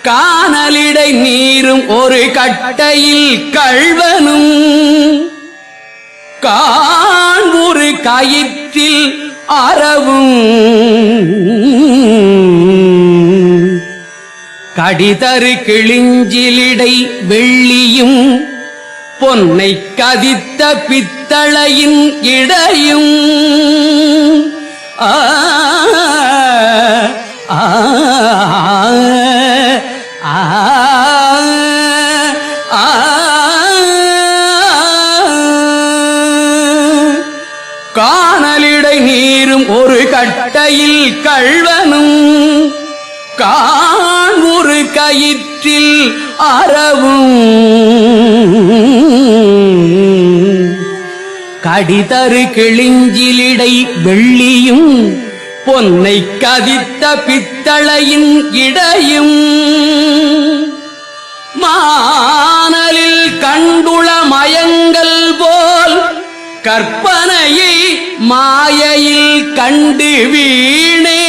காணலிடை நீரும் ஒரு கட்டையில் கள்வனும் காண்புறு கயிற்றில் அறவும் கடிதரு கிழிஞ்சிலிடை வெள்ளியும் பொன்னை கதித்த பித்தளையின் இடையும் காணலிடை நீரும் ஒரு கட்டையில் கள்வனும் காண்புறு கயிற்றில் அறவும் கடிதரு கிழிஞ்சிலிடை வெள்ளியும் பொன்னை கதித்த பித்தளையின் இடையும் மானலில் கண்டுள மயங்கள் போல் கற்பனையை மாயையில் கண்டு வீணே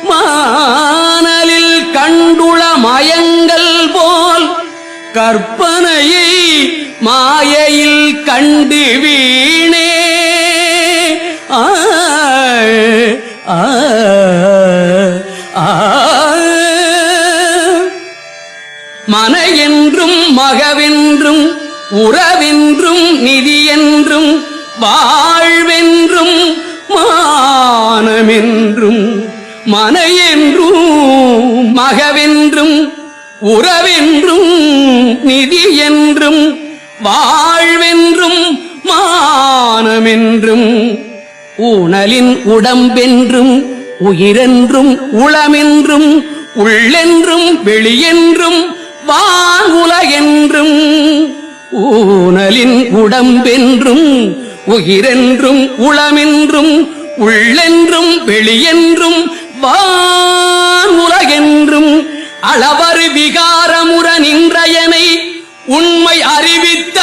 மானலில் கண்டுள மயங்கள் போல் கற்பனையை மாயையில் கண்டு வீணே மன என்றும் மகவென்றும் உறவென்றும் நிதியென்றும் வாழ்வென்றும் மானமென்றும் மன என்றும் மகவென்றும் உறவென்றும் நிதி என்றும் வாழ்வென்றும் மானமென்றும் ஊனலின் உடம்பென்றும் உயிரென்றும் உளமென்றும் உள்ளென்றும் வெளியென்றும் வானுலகென்றும் ஊனலின் உடம்பென்றும் உயிரென்றும் உளமென்றும் உள்ளென்றும் வெளியென்றும் வானுலகென்றும் அளவரு விகாரமுற நின்றயனை உண்மை அறிவித்த